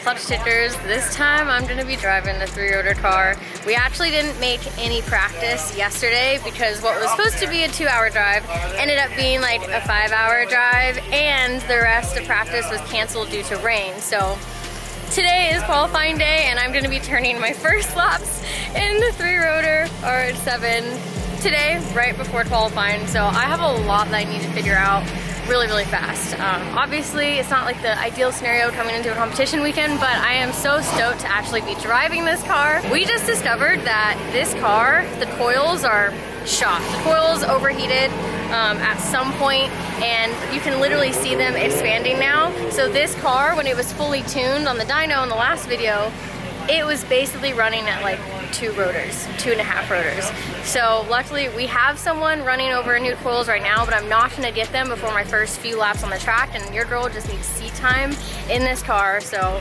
clutch tickers. This time I'm gonna be driving the 3-rotor car. We actually didn't make any practice yesterday because what was supposed to be a 2-hour drive ended up being like a 5-hour drive, and the rest of practice was canceled due to rain. So today is qualifying day and I'm gonna be turning my first laps in the 3-rotor RX7 today, right before qualifying. So I have a lot that I need to figure out really fast. Obviously it's not like the ideal scenario coming into a competition weekend, but I am so stoked to actually be driving this car. We just discovered that this car, the coils are shot. The coils overheated at some point, and you can literally see them expanding now. So this car, when it was fully tuned on the dyno in the last video, it was basically running at like 2 rotors, 2.5 rotors. So luckily we have someone running over new coils right now, but I'm not gonna get them before my first few laps on the track, and your girl just needs seat time in this car. So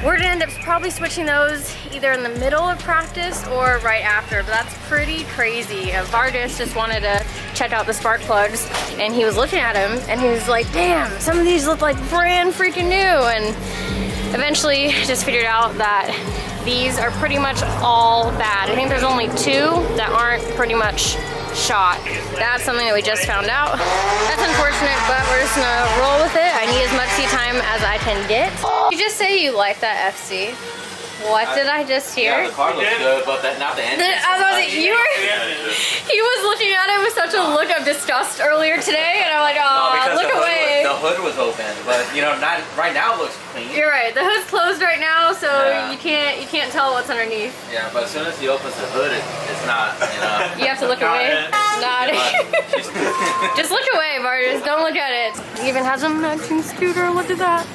we're gonna end up probably switching those either in the middle of practice or right after, but that's pretty crazy. Vargas just wanted to check out the spark plugs, and he was looking at them and he was like, damn, some of these look like brand freaking new. And eventually just figured out that these are pretty much all bad. I think there's only 2 that aren't pretty much shot. That's something that we just found out. That's unfortunate, but we're just gonna roll with it. I need as much seat time as I can get. You just say you like that FC. What did I just hear? Yeah, the car looks good, but not the engine. He was looking at it with such a look of disgust earlier today, and I'm like, oh, look away. The hood was open, but you know, not right now it looks clean. You're right. The hood's closed right now, so yeah. you can't tell what's underneath. Yeah, but as soon as he opens the hood, it's not. You know. You have to look away. Not. Just look away, Vargas. Don't look at it. He even has a matching scooter. Look at that.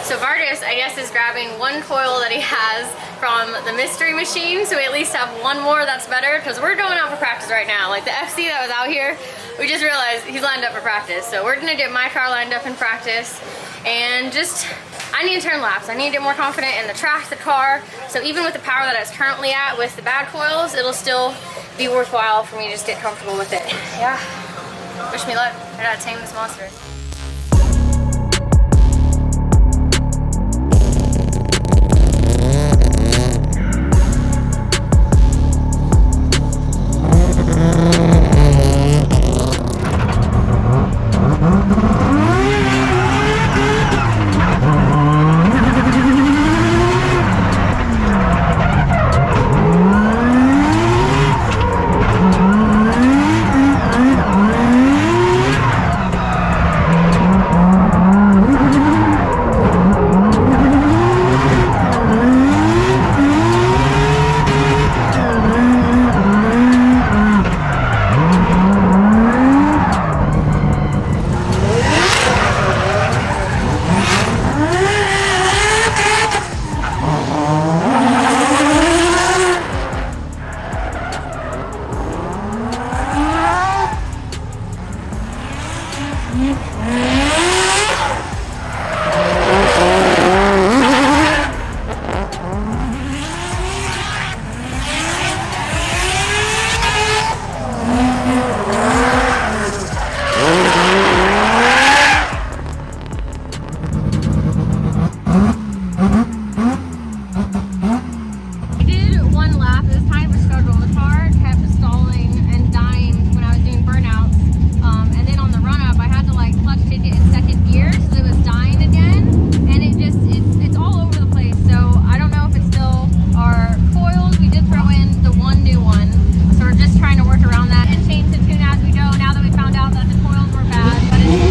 So Vargas, I guess, is grabbing one coil that he has from the mystery machine, so we at least have one more that's better, because we're going out for practice right now. Like the FC that was out here, we just realized he's lined up for practice. So we're gonna get my car lined up in practice, and just, I need to turn laps. I need to get more confident in the track, the car. So even with the power that it's currently at with the bad coils, it'll still be worthwhile for me to just get comfortable with it. Yeah, wish me luck. I gotta tame this monster.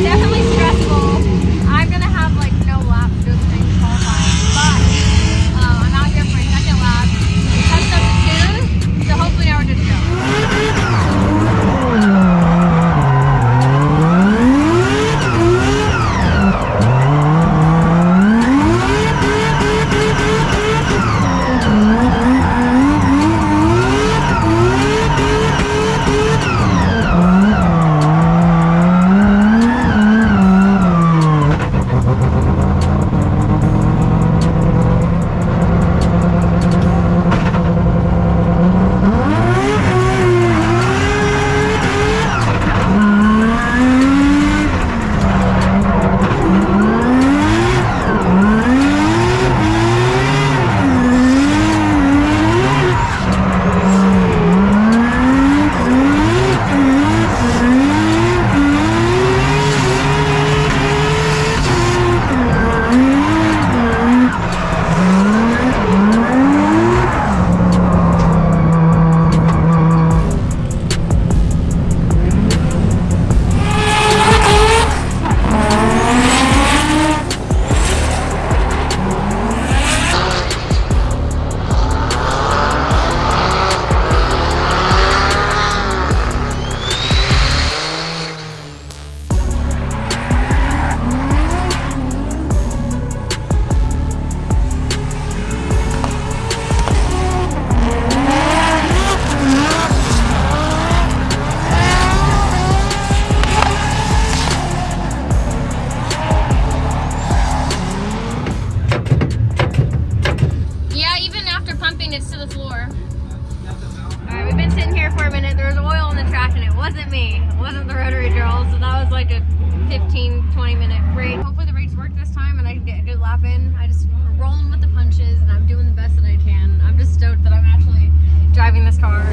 Definitely stressful. I'm gonna have like no laps to do the thing qualifying, but minute, there was oil on the track and it wasn't me. It wasn't the rotary drill, so that was like a 15-20 minute break. Hopefully the brakes work this time and I can get a good lap in. I just rolling with the punches and I'm doing the best that I can. I'm just stoked that I'm actually driving this car.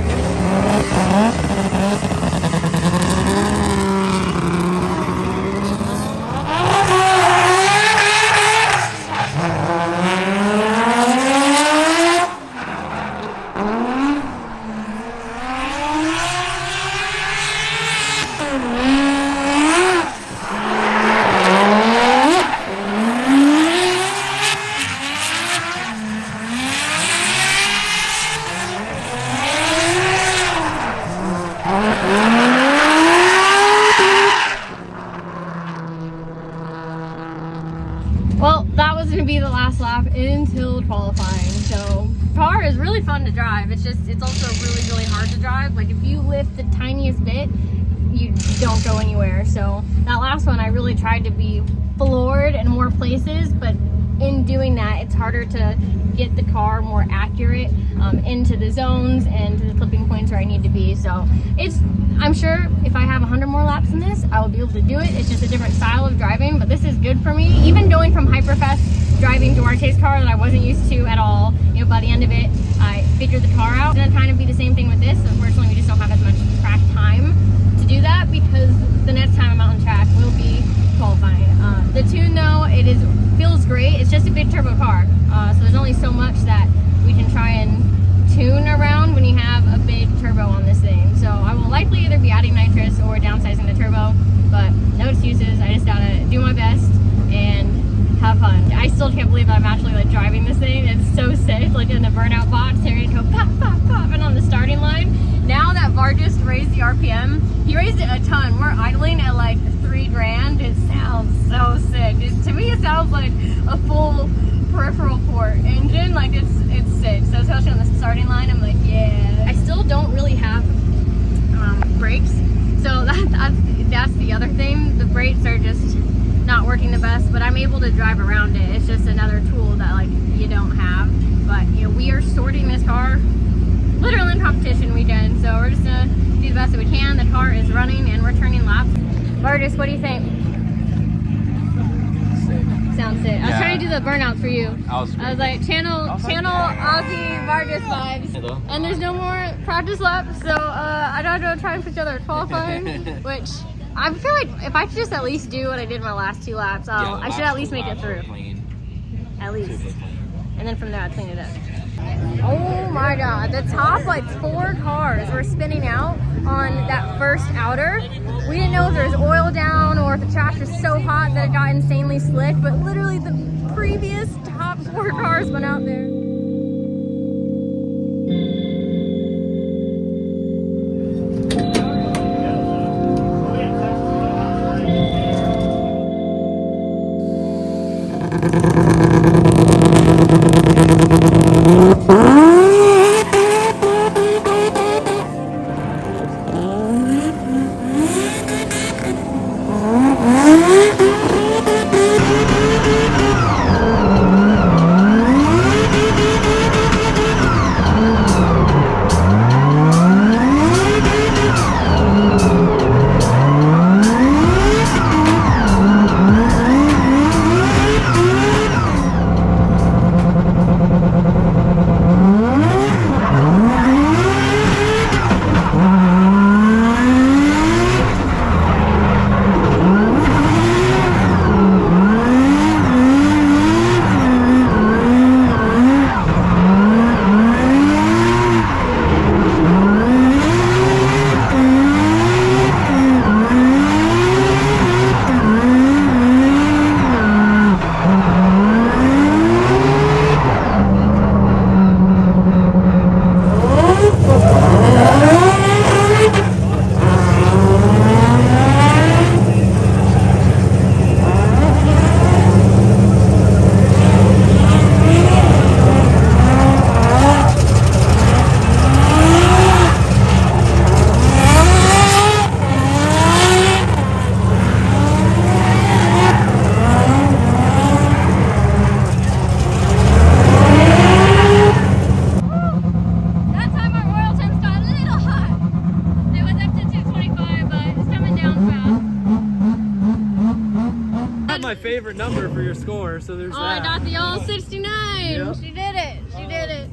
Well, that was gonna be the last lap until qualifying. So, car is really fun to drive. It's also really hard to drive. Like if you lift the tiniest bit, you don't go anywhere. So that last one, I really tried to be floored in more places, but in doing that, it's harder to get the car more accurate into the zones and to the clipping points where I need to be. So I'm sure if I have 100 more laps in this, I will be able to do it. It's just a different style of driving, but this is good for me. Even going from hyperfast driving Duarte's car that I wasn't used to at all, you know, by the end of it, I figured the car out. It's gonna kind of be the same thing with this. Unfortunately, we just don't have as much track time to do that because the next time I'm out on track will be qualifying. The tune though, feels great. It's just a big turbo car, so there's only so much that we can try and tune around when you have a big turbo on this thing. So I will likely either be adding nitrous or downsizing the turbo, but no excuses. I just gotta do my best and have fun. I still can't believe that I'm actually like driving this thing. It's so sick, like in the burnout box, hearing it go pop, pop, pop, and on the starting line. Now that Vargas raised the RPM, he raised it a ton. We're idling at like 3 grand. It sounds so sick. To me, it sounds like a full peripheral port engine. Like it's sick. So especially on the starting line, I'm like, yeah. I still don't really have brakes. So that's the other thing. The brakes are just not working the best, but I'm able to drive around it. It's just another tool that like you don't have. But you know, we are sorting this car literally in competition weekend, so we're just gonna do the best that we can. The car is running and we're turning laps. Vargas, what do you think? Sick. Sounds sick. I was trying to do the burnout for you. I was like channel Ozzy Vargas vibes. Hello. And there's no more practice laps, so I gotta go try and put together a qualifying, which I feel like if I could just at least do what I did my last 2 laps, I should at least make it through. At least. And then from there I'd clean it up. Oh my god, the top like 4 cars were spinning out on that first outer. We didn't know if there was oil down or if the track was so hot that it got insanely slick, but literally the previous top 4 cars went out there. number for your score, so there's Oh, that. I got the all 69. Yep. She did it. She did it.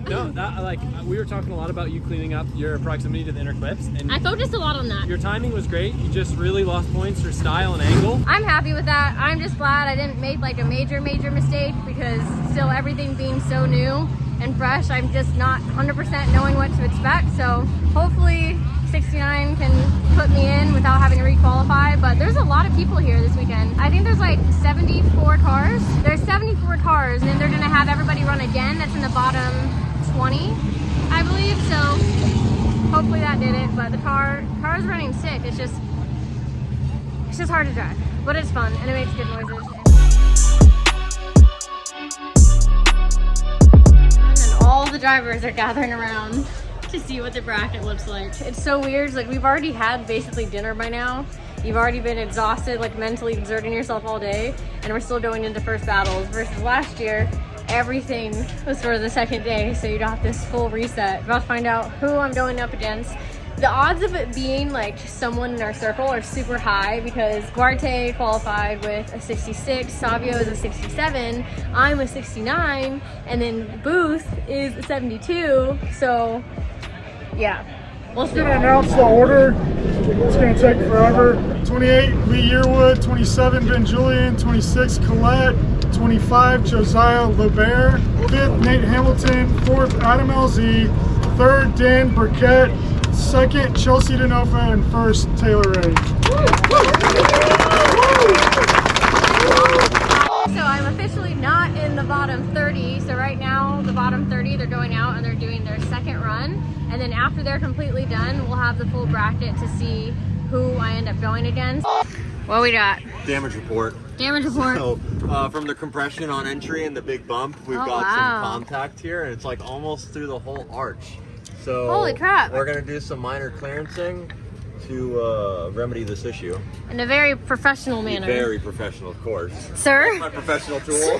No, that, like, we were talking a lot about you cleaning up your proximity to the inner clips, and I focused a lot on that. your timing was great. You just really lost points for style and angle. I'm happy with that. I'm just glad I didn't make like a major mistake, because still everything being so new and fresh, I'm just not 100% knowing what to expect. So hopefully 69 can put me in without having to requalify. But there's a lot of people here this weekend. I think there's like 74 cars. There's 74 cars, and then they're gonna have everybody run again. That's in the bottom 20, I believe. So hopefully that did it. But the car's running sick. It's just hard to drive, but it's fun and it makes good noises. And then all the drivers are gathering around to see what the bracket looks like. It's so weird. It's like we've already had basically dinner by now. You've already been exhausted, like mentally exerting yourself all day, and we're still going into first battles versus last year. Everything was for the second day, so you got this full reset. About to find out who I'm going up against. The odds of it being like someone in our circle are super high, because Duarte qualified with a 66, Savio is a 67, I'm a 69, and then Booth is a 72. So yeah, we'll see. I'm gonna announce the order. It's gonna take forever. 28, Lee Yearwood. 27, Ben Julian. 26, Collette. 25, Josiah LeBaire. 5th, Nate Hamilton. 4th, Adam LZ. 3rd, Dan Burkett. 2nd, Chelsea Denofa. And 1st, Taylor Ray. So I'm officially not in the bottom 30. So right now, the bottom 30, they're going out and they're doing their second run. And then after they're completely done, we'll have the full bracket to see who I end up going against. What we got? Damage report. Damage report. So, from the compression on entry and the big bump, we've Oh, got wow. some contact here, and it's like almost through the whole arch. So Holy crap. we're gonna do some minor clearancing to remedy this issue. In a very professional manner. Very professional, of course. Sir? My professional tool.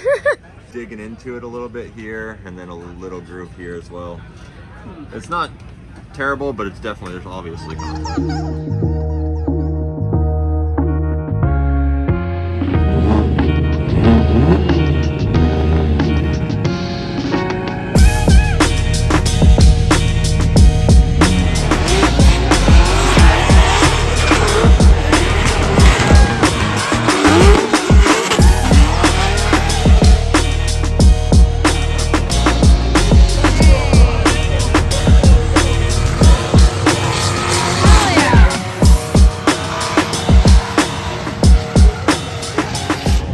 Digging into it a little bit here, and then a little groove here as well. It's not terrible, but it's definitely, there's obviously contact.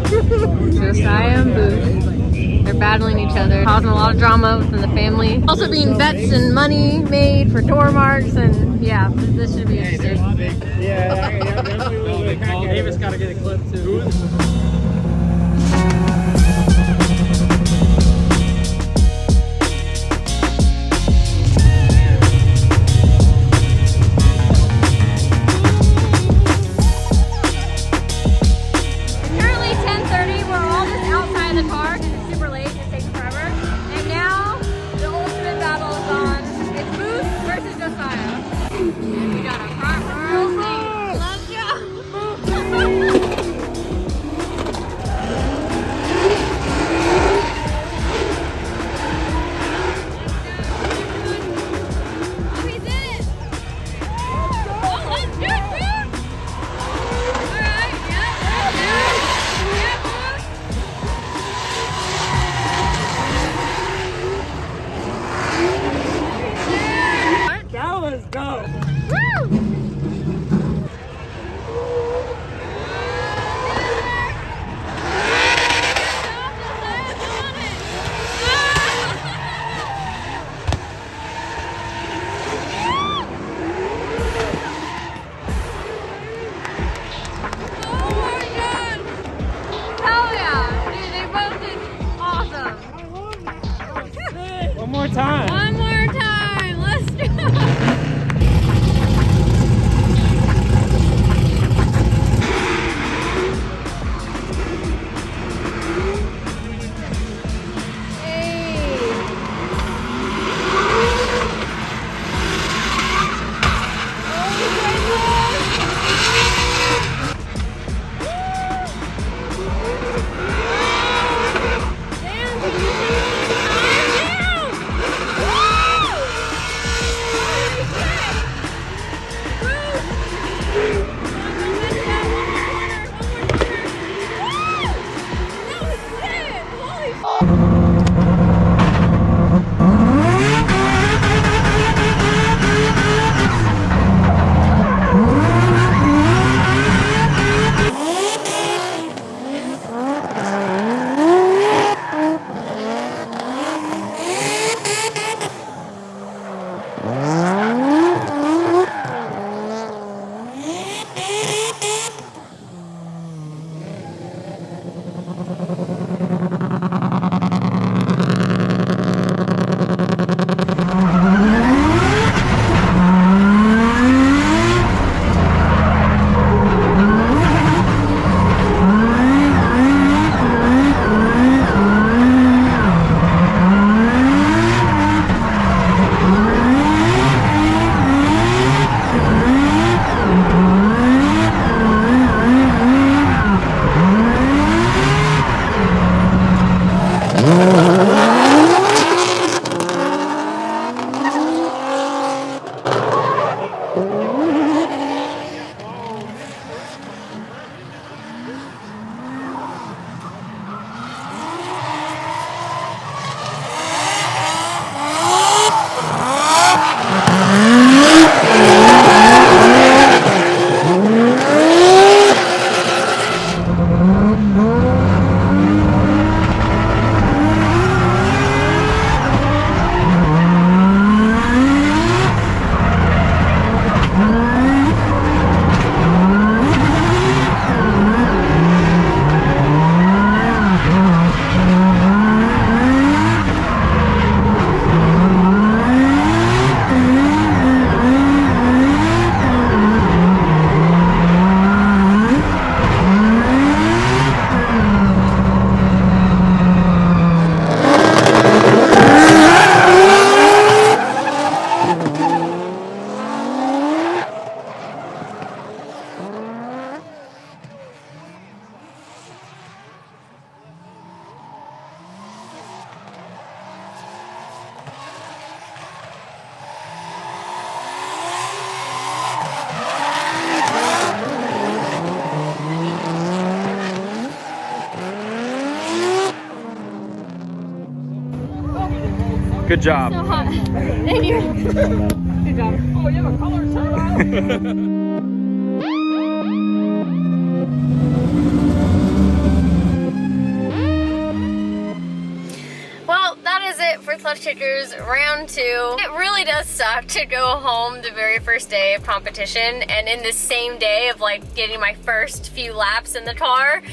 Josiah and Booth. They're battling each other, causing a lot of drama within the family. Also being bets and money made for door marks, and yeah, this should be interesting. Yeah, definitely. Davis got to get a clip too. Good job. So hot. Thank you. Good job. Oh, you have a color turn. Well, that is it for Clutch Kickers round 2. It really does suck to go home the very first day of competition and in the same day of like getting my first few laps in the car,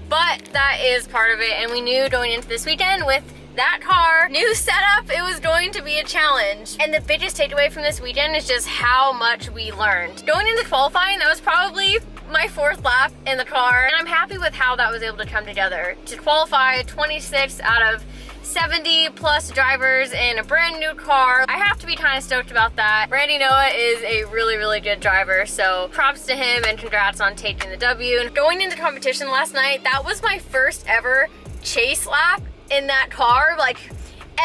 but that is part of it, and we knew going into this weekend with that car, new setup, it was going to be a challenge. And the biggest takeaway from this weekend is just how much we learned. Going into qualifying, that was probably my 4th lap in the car, and I'm happy with how that was able to come together. To qualify 26 out of 70 plus drivers in a brand new car, I have to be kind of stoked about that. Randy Noah is a really, really good driver, so props to him and congrats on taking the W. And going into competition last night, that was my first ever chase lap in that car, like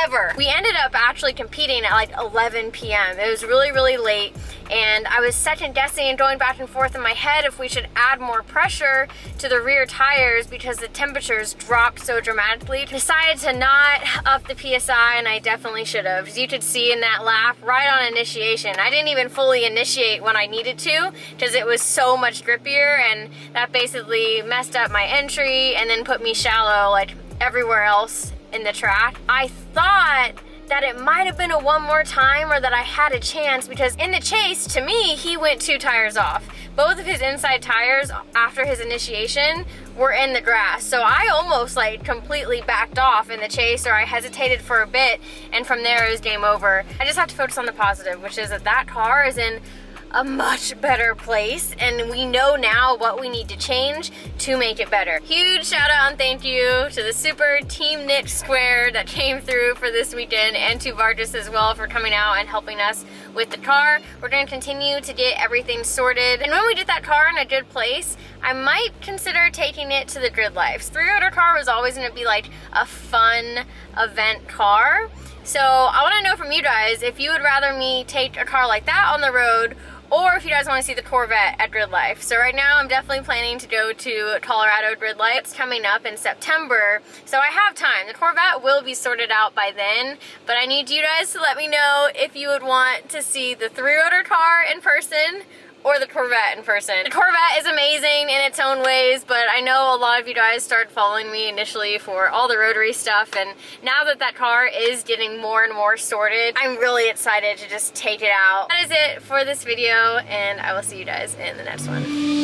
ever. We ended up actually competing at like 11 p.m. It was really, really late, and I was second guessing and going back and forth in my head if we should add more pressure to the rear tires because the temperatures dropped so dramatically. Decided to not up the PSI, and I definitely should have. As you could see in that lap, right on initiation, I didn't even fully initiate when I needed to because it was so much grippier, and that basically messed up my entry and then put me shallow like everywhere else in the track. I thought that it might have been a one more time or that I had a chance, because in the chase, to me, he went 2 tires off. Both of his inside tires after his initiation were in the grass. So I almost like completely backed off in the chase, or I hesitated for a bit, and from there it was game over. I just have to focus on the positive, which is that that car is in a much better place, and we know now what we need to change to make it better. Huge shout out and thank you to the super team Nick² that came through for this weekend, and to Vargas as well for coming out and helping us with the car. We're going to continue to get everything sorted, and when we get that car in a good place, I might consider taking it to the GRIDLIFE. 3-rotor car was always going to be like a fun event car. So I want to know from you guys if you would rather me take a car like that on the road, or if you guys want to see the Corvette at GRIDLIFE. So right now I'm definitely planning to go to Colorado GRIDLIFE. It's coming up in September, so I have time. The Corvette will be sorted out by then, but I need you guys to let me know if you would want to see the 3-rotor car in person or the Corvette in person. The Corvette is amazing in its own ways, but I know a lot of you guys started following me initially for all the rotary stuff, and now that that car is getting more and more sorted, I'm really excited to just take it out. That is it for this video, and I will see you guys in the next one.